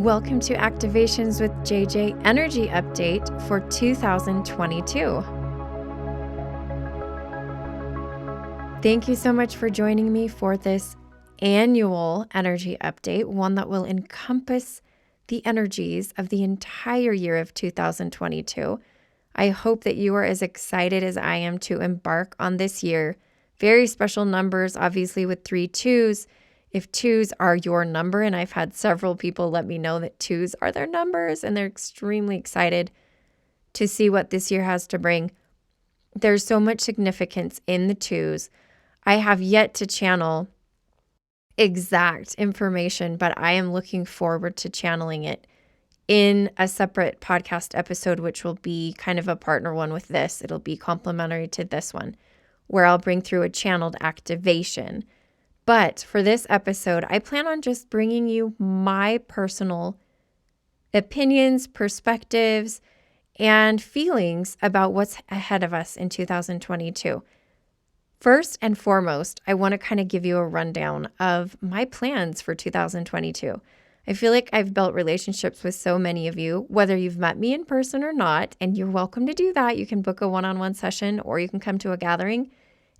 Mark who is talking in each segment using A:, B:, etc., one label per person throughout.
A: Welcome to Activations with JJ Energy Update for 2022. Thank you so much for joining me for this annual energy update, one that will encompass the energies of the entire year of 2022. I hope that you are as excited as I am to embark on this year. Very special numbers, obviously, with 3 2s. If 2s are your number, and I've had several people let me know that 2s are their numbers, and they're extremely excited to see what this year has to bring. There's so much significance in the 2s. I have yet to channel exact information, but I am looking forward to channeling it in a separate podcast episode, which will be kind of a partner one with this. It'll be complementary to this one, where I'll bring through a channeled activation. But for this episode, I plan on just bringing you my personal opinions, perspectives, and feelings about what's ahead of us in 2022. First and foremost, I want to kind of give you a rundown of my plans for 2022. I feel like I've built relationships with so many of you, whether you've met me in person or not, and you're welcome to do that. You can book a one-on-one session, or you can come to a gathering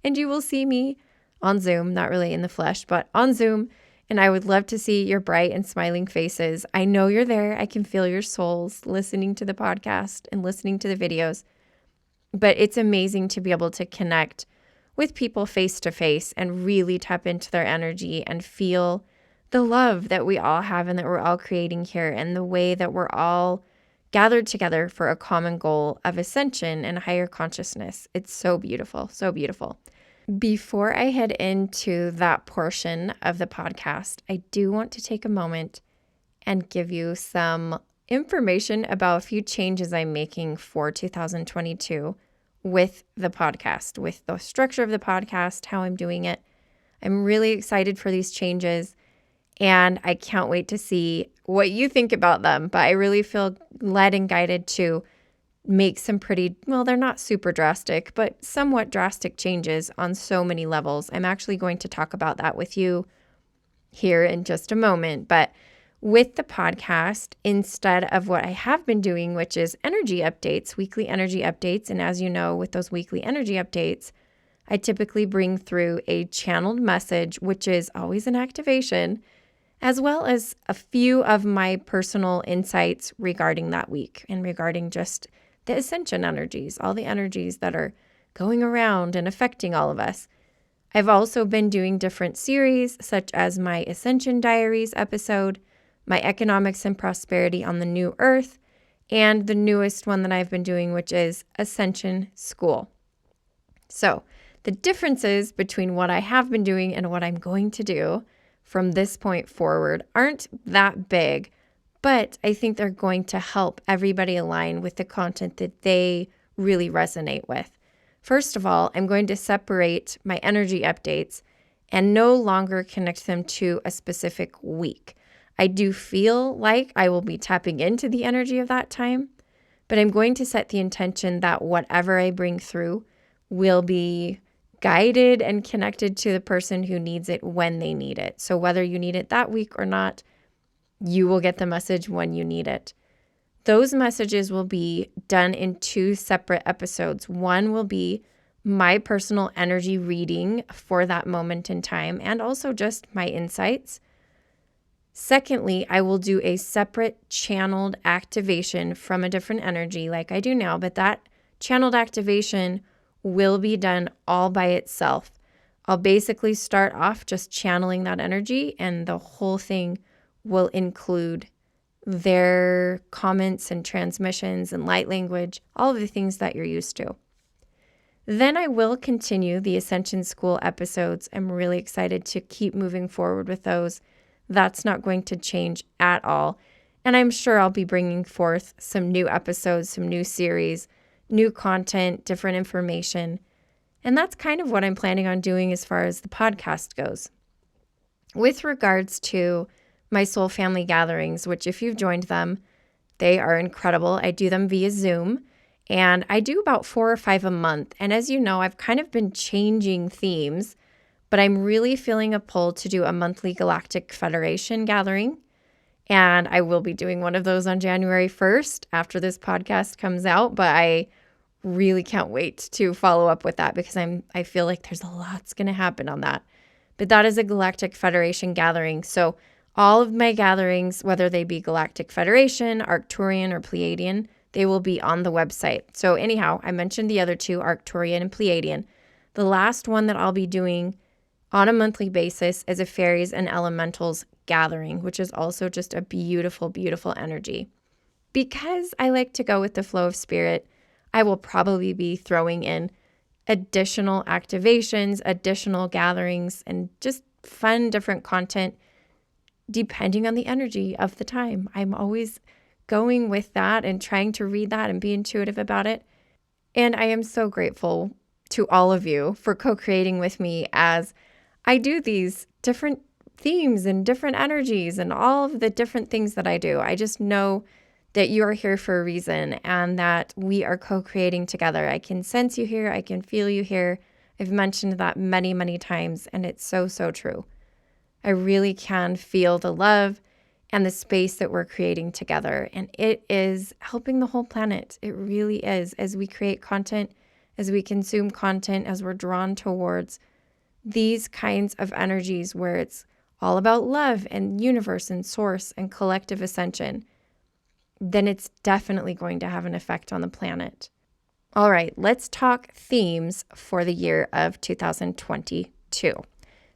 A: and you will see me on Zoom, not really in the flesh, but on Zoom. And I would love to see your bright and smiling faces. I know you're there. I can feel your souls listening to the podcast and listening to the videos. But it's amazing to be able to connect with people face to face and really tap into their energy and feel the love that we all have and that we're all creating here, and the way that we're all gathered together for a common goal of ascension and higher consciousness. It's so beautiful, so beautiful. Before I head into that portion of the podcast, I do want to take a moment and give you some information about a few changes I'm making for 2022 with the podcast, with the structure of the podcast, how I'm doing it. I'm really excited for these changes, and I can't wait to see what you think about them. But I really feel led and guided to make some pretty, well, they're not super drastic, but somewhat drastic changes on so many levels. I'm actually going to talk about that with you here in just a moment. But with the podcast, instead of what I have been doing, which is energy updates, weekly energy updates, and as you know, with those weekly energy updates, I typically bring through a channeled message, which is always an activation, as well as a few of my personal insights regarding that week and regarding just the ascension energies, all the energies that are going around and affecting all of us. I've also been doing different series, such as my Ascension Diaries episode, my Economics and Prosperity on the New Earth, and the newest one that I've been doing, which is Ascension School. So the differences between what I have been doing and what I'm going to do from this point forward aren't that big, but I think they're going to help everybody align with the content that they really resonate with. First of all, I'm going to separate my energy updates and no longer connect them to a specific week. I do feel like I will be tapping into the energy of that time, but I'm going to set the intention that whatever I bring through will be guided and connected to the person who needs it when they need it. So whether you need it that week or not, you will get the message when you need it. Those messages will be done in 2 separate episodes. One will be my personal energy reading for that moment in time, and also just my insights. Secondly, I will do a separate channeled activation from a different energy like I do now, but that channeled activation will be done all by itself. I'll basically start off just channeling that energy, and the whole thing will include their comments and transmissions and light language, all of the things that you're used to. Then I will continue the Ascension School episodes. I'm really excited to keep moving forward with those. That's not going to change at all. And I'm sure I'll be bringing forth some new episodes, some new series, new content, different information. And that's kind of what I'm planning on doing as far as the podcast goes. With regards to my soul family gatherings, which if you've joined them, they are incredible. I do them via Zoom, and I do about 4 or 5 a month. And as you know, I've kind of been changing themes, but I'm really feeling a pull to do a monthly Galactic Federation gathering. And I will be doing one of those on January 1st after this podcast comes out. But I really can't wait to follow up with that because I feel like there's a lot's going to happen on that. But that is a Galactic Federation gathering. So all of my gatherings, whether they be Galactic Federation, Arcturian, or Pleiadian, they will be on the website. So anyhow, I mentioned the other two, Arcturian and Pleiadian. The last one that I'll be doing on a monthly basis is a Fairies and Elementals gathering, which is also just a beautiful, beautiful energy. Because I like to go with the flow of spirit, I will probably be throwing in additional activations, additional gatherings, and just fun, different content depending on the energy of the time. I'm always going with that and trying to read that and be intuitive about it. And I am so grateful to all of you for co-creating with me as I do these different themes and different energies and all of the different things that I do. I just know that you are here for a reason and that we are co-creating together. I can sense you here. I can feel you here. I've mentioned that many, many times, and it's so, so true. I really can feel the love and the space that we're creating together. And it is helping the whole planet. It really is. As we create content, as we consume content, as we're drawn towards these kinds of energies where it's all about love and universe and source and collective ascension, then it's definitely going to have an effect on the planet. All right, let's talk themes for the year of 2022.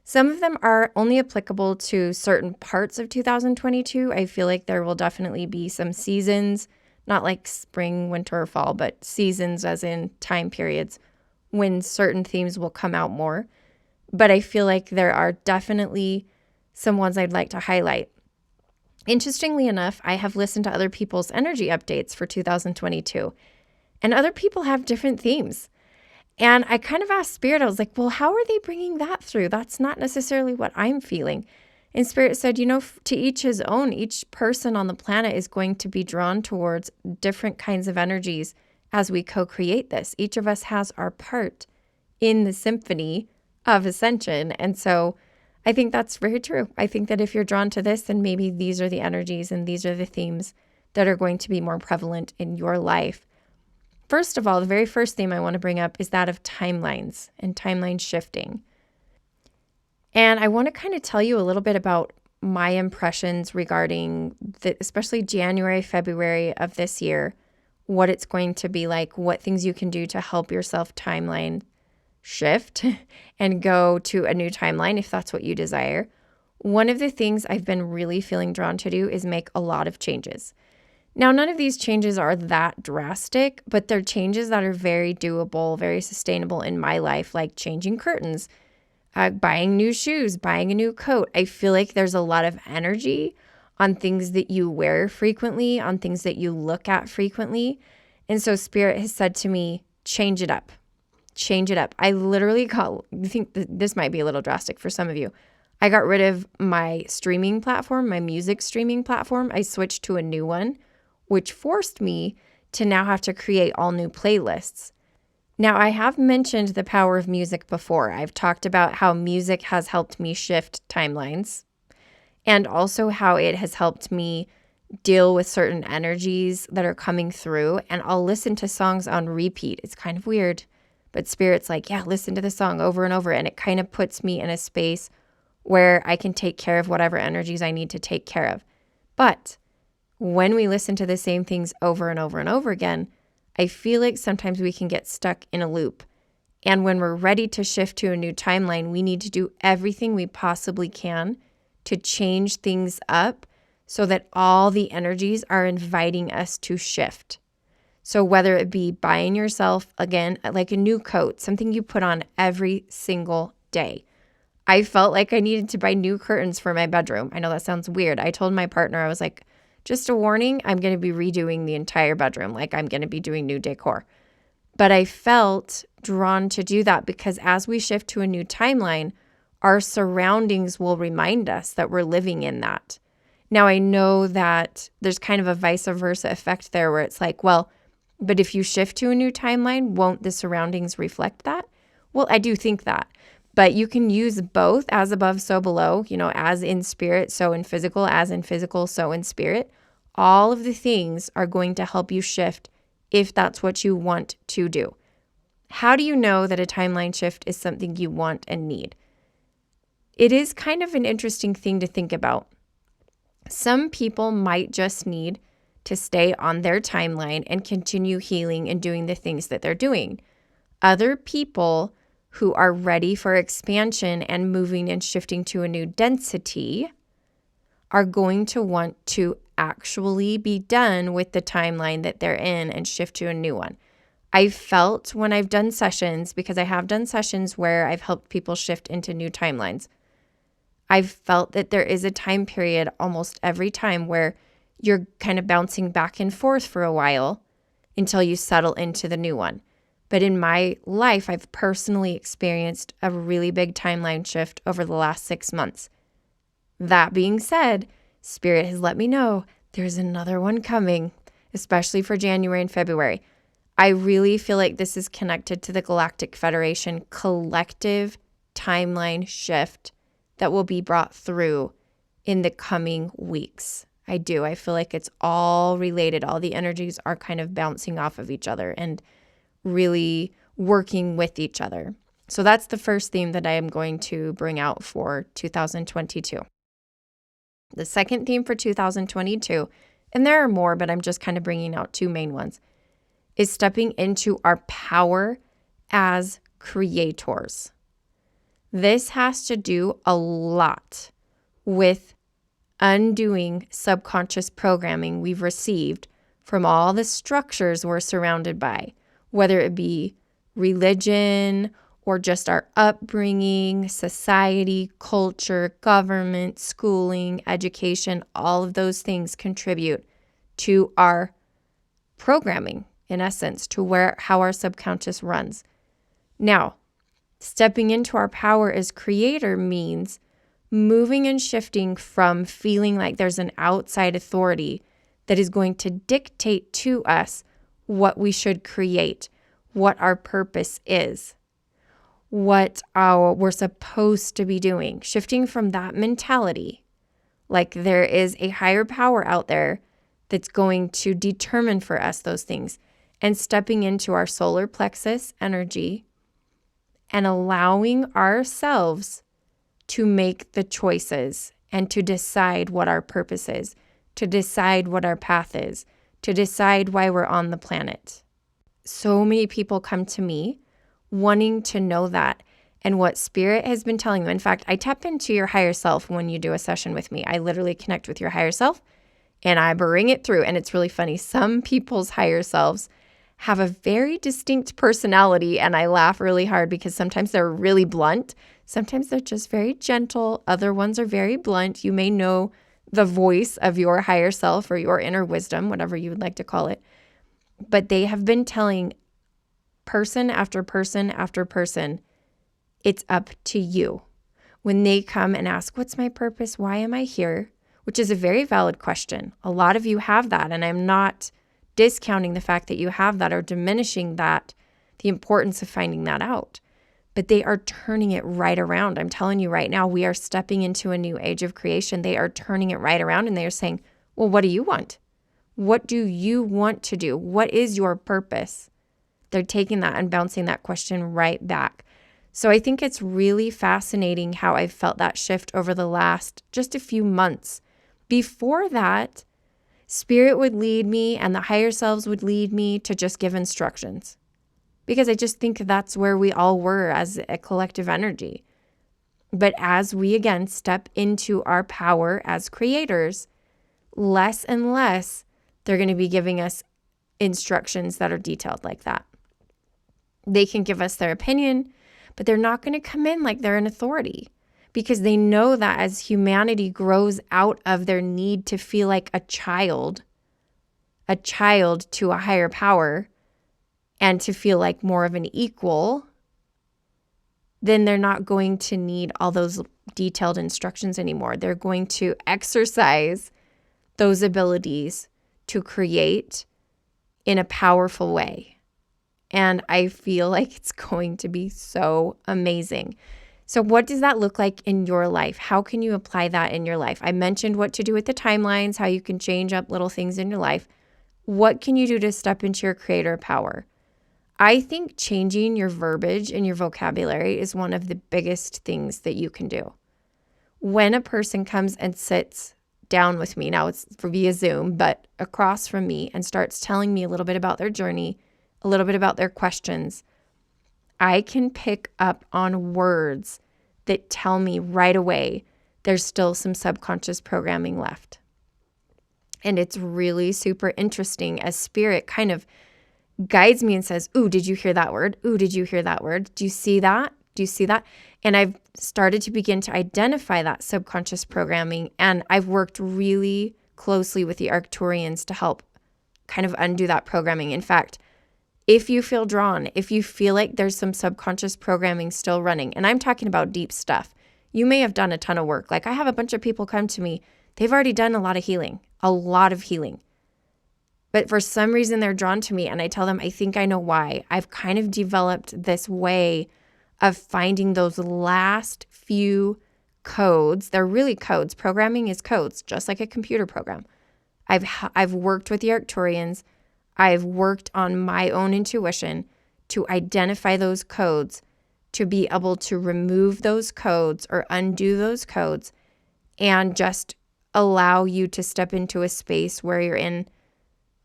A: Some of them are only applicable to certain parts of 2022. I feel like there will definitely be some seasons, not like spring, winter, or fall, but seasons as in time periods when certain themes will come out more. But I feel like there are definitely some ones I'd like to highlight. Interestingly enough, I have listened to other people's energy updates for 2022, and other people have different themes. And I kind of asked Spirit, I was like, well, how are they bringing that through? That's not necessarily what I'm feeling. And Spirit said, to each his own. Each person on the planet is going to be drawn towards different kinds of energies as we co-create this. Each of us has our part in the symphony of ascension. And so I think that's very true. I think that if you're drawn to this, then maybe these are the energies and these are the themes that are going to be more prevalent in your life. First of all, the very first theme I want to bring up is that of timelines and timeline shifting. And I want to kind of tell you a little bit about my impressions regarding especially January, February of this year, what it's going to be like, what things you can do to help yourself timeline shift and go to a new timeline if that's what you desire. One of the things I've been really feeling drawn to do is make a lot of changes. Now, none of these changes are that drastic, but they're changes that are very doable, very sustainable in my life, like changing curtains, buying new shoes, buying a new coat. I feel like there's a lot of energy on things that you wear frequently, on things that you look at frequently. And so Spirit has said to me, change it up. Change it up. I literally think this might be a little drastic for some of you. I got rid of my streaming platform, my music streaming platform. I switched to a new one, which forced me to now have to create all new playlists. Now, I have mentioned the power of music before. I've talked about how music has helped me shift timelines and also how it has helped me deal with certain energies that are coming through. And I'll listen to songs on repeat. It's kind of weird, but Spirit's like, yeah, listen to the song over and over. And it kind of puts me in a space where I can take care of whatever energies I need to take care of. But when we listen to the same things over and over and over again, I feel like sometimes we can get stuck in a loop. And when we're ready to shift to a new timeline, we need to do everything we possibly can to change things up so that all the energies are inviting us to shift. So whether it be buying yourself, again, like a new coat, something you put on every single day. I felt like I needed to buy new curtains for my bedroom. I know that sounds weird. I told my partner, I was like, just a warning, I'm going to be redoing the entire bedroom. Like I'm going to be doing new decor. But I felt drawn to do that because as we shift to a new timeline, our surroundings will remind us that we're living in that. Now, I know that there's kind of a vice versa effect there where it's like, well, but if you shift to a new timeline, won't the surroundings reflect that? Well, I do think that. But you can use both, as above, so below, as in spirit, so in physical, as in physical, so in spirit. All of the things are going to help you shift if that's what you want to do. How do you know that a timeline shift is something you want and need? It is kind of an interesting thing to think about. Some people might just need to stay on their timeline and continue healing and doing the things that they're doing. Other people who are ready for expansion and moving and shifting to a new density are going to want to actually be done with the timeline that they're in and shift to a new one. I've felt when I've done sessions, because I have done sessions where I've helped people shift into new timelines, I've felt that there is a time period almost every time where you're kind of bouncing back and forth for a while until you settle into the new one. But in my life, I've personally experienced a really big timeline shift over the last 6 months. That being said, Spirit has let me know there's another one coming, especially for January and February. I really feel like this is connected to the Galactic Federation collective timeline shift that will be brought through in the coming weeks. I do. I feel like it's all related. All the energies are kind of bouncing off of each other and really working with each other. So that's the first theme that I am going to bring out for 2022. The second theme for 2022, and there are more, but I'm just kind of bringing out 2 main ones, is stepping into our power as creators. This has to do a lot with undoing subconscious programming we've received from all the structures we're surrounded by, whether it be religion or just our upbringing, society, culture, government, schooling, education. All of those things contribute to our programming, in essence, to how our subconscious runs. Now, stepping into our power as creator means moving and shifting from feeling like there's an outside authority that is going to dictate to us what we should create, what our purpose is, what we're supposed to be doing. Shifting from that mentality, like there is a higher power out there that's going to determine for us those things, and stepping into our solar plexus energy and allowing ourselves to make the choices and to decide what our purpose is, to decide what our path is, to decide why we're on the planet. So many people come to me wanting to know that and what Spirit has been telling them. In fact, I tap into your higher self when you do a session with me. I literally connect with your higher self and I bring it through. And it's really funny. Some people's higher selves have a very distinct personality, and I laugh really hard because sometimes they're really blunt. Sometimes they're just very gentle. Other ones are very blunt. You may know the voice of your higher self or your inner wisdom, whatever you would like to call it. But they have been telling person after person after person, it's up to you. When they come and ask, what's my purpose? Why am I here? Which is a very valid question. A lot of you have that, and I'm not discounting the fact that you have that or diminishing that, the importance of finding that out. But they are turning it right around. I'm telling you right now, we are stepping into a new age of creation. They are turning it right around and they are saying, well, what do you want? What do you want to do? What is your purpose? They're taking that and bouncing that question right back. So I think it's really fascinating how I've felt that shift over the last just a few months. Before that, Spirit would lead me and the higher selves would lead me to just give instructions, because I just think that's where we all were as a collective energy. But as we again step into our power as creators, less and less they're going to be giving us instructions that are detailed like that. They can give us their opinion, but they're not going to come in like they're an authority, because they know that as humanity grows out of their need to feel like a child to a higher power, and to feel like more of an equal, then they're not going to need all those detailed instructions anymore. They're going to exercise those abilities to create in a powerful way. And I feel like it's going to be so amazing. So what does that look like in your life? How can you apply that in your life? I mentioned what to do with the timelines, how you can change up little things in your life. What can you do to step into your creator power? I think changing your verbiage and your vocabulary is one of the biggest things that you can do. When a person comes and sits down with me, now it's via Zoom, but across from me, and starts telling me a little bit about their journey, a little bit about their questions, I can pick up on words that tell me right away there's still some subconscious programming left. And it's really super interesting as spirit kind of guides me and says, ooh, did you hear that word? Ooh, did you hear that word? Do you see that? Do you see that? And I've started to begin to identify that subconscious programming. And I've worked really closely with the Arcturians to help kind of undo that programming. In fact, if you feel drawn, if you feel like there's some subconscious programming still running, and I'm talking about deep stuff, you may have done a ton of work. Like I have a bunch of people come to me, they've already done a lot of healing. But for some reason, they're drawn to me, and I tell them, I think I know why. I've kind of developed this way of finding those last few codes. They're really codes. Programming is codes, just like a computer program. I've worked with the Arcturians. I've worked on my own intuition to identify those codes, to be able to remove those codes or undo those codes, and just allow you to step into a space where you're in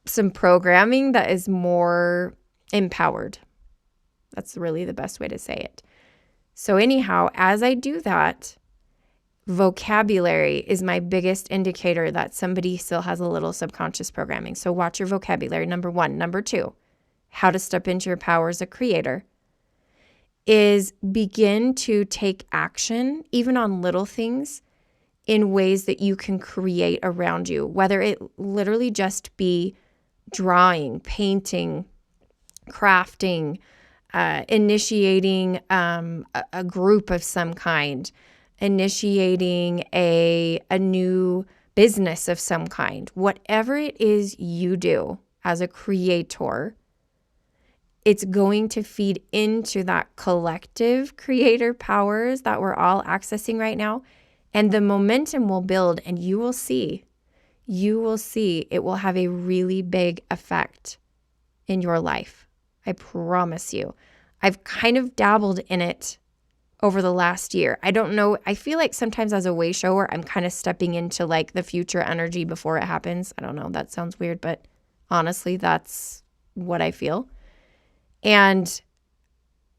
A: some programming that is more empowered. That's really the best way to say it. So anyhow, as I do that, vocabulary is my biggest indicator that somebody still has a little subconscious programming. So watch your vocabulary, number one. Number two, how to step into your power as a creator is begin to take action, even on little things, in ways that you can create around you, whether it literally just be drawing, painting, crafting, initiating a group of some kind, initiating a new business of some kind. Whatever it is you do as a creator, it's going to feed into that collective creator powers that we're all accessing right now. And the momentum will build, and you will see it will have a really big effect in your life. I promise you. I've kind of dabbled in it over the last year. I don't know. I feel like sometimes as a way shower, I'm kind of stepping into like the future energy before it happens. I don't know. That sounds weird, but honestly, that's what I feel. And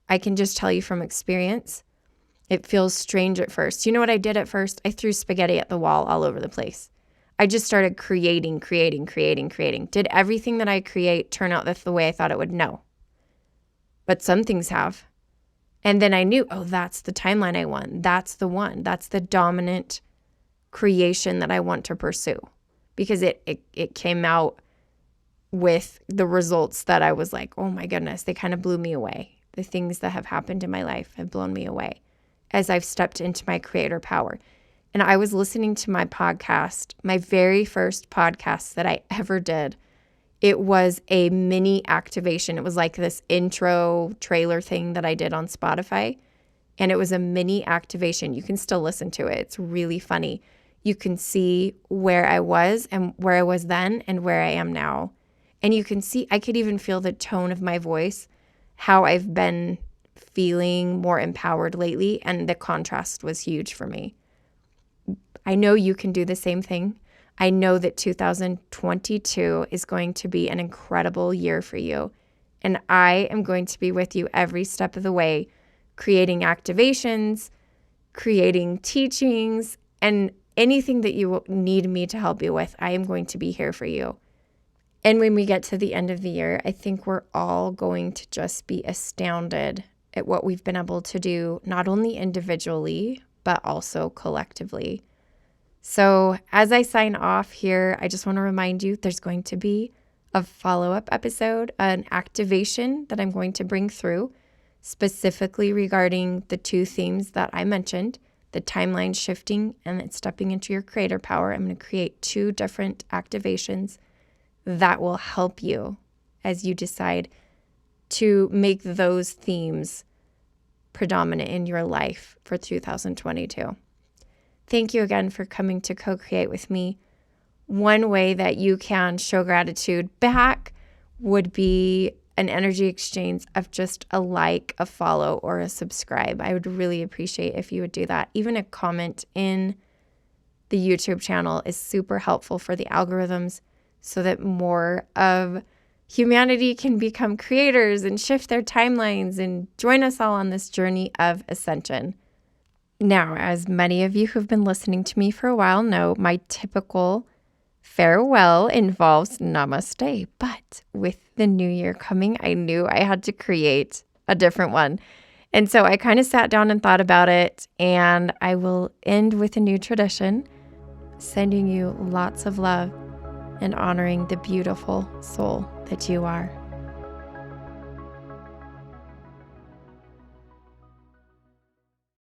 A: I can just tell you from experience, it feels strange at first. You know what I did at first? I threw spaghetti at the wall all over the place. I just started creating. Did everything that I create turn out the way I thought it would? No. But some things have. And then I knew, oh, that's the timeline I want. That's the one. That's the dominant creation that I want to pursue. Because it came out with the results that I was like, oh my goodness, they kind of blew me away. The things that have happened in my life have blown me away as I've stepped into my creator power. And I was listening to my podcast, my very first podcast that I ever did. It was a mini activation. It was like this intro trailer thing that I did on Spotify. And it was a mini activation. You can still listen to it. It's really funny. You can see where I was and where I was then and where I am now. And you can see, I could even feel the tone of my voice, how I've been feeling more empowered lately. And the contrast was huge for me. I know you can do the same thing. I know that 2022 is going to be an incredible year for you. And I am going to be with you every step of the way, creating activations, creating teachings, and anything that you need me to help you with, I am going to be here for you. And when we get to the end of the year, I think we're all going to just be astounded at what we've been able to do, not only individually, but also collectively. So as I sign off here, I just want to remind you there's going to be a follow-up episode, an activation that I'm going to bring through, specifically regarding the two themes that I mentioned, the timeline shifting and stepping into your creator power. I'm going to create two different activations that will help you as you decide to make those themes predominant in your life for 2022. Thank you again for coming to co-create with me. One way that you can show gratitude back would be an energy exchange of just a like, a follow, or a subscribe. I would really appreciate if you would do that. Even a comment in the YouTube channel is super helpful for the algorithms so that more of humanity can become creators and shift their timelines and join us all on this journey of ascension. Now, as many of you who've been listening to me for a while know, my typical farewell involves namaste. But with the new year coming, I knew I had to create a different one. And so I kind of sat down and thought about it, and I will end with a new tradition, sending you lots of love and honoring the beautiful soul that you are.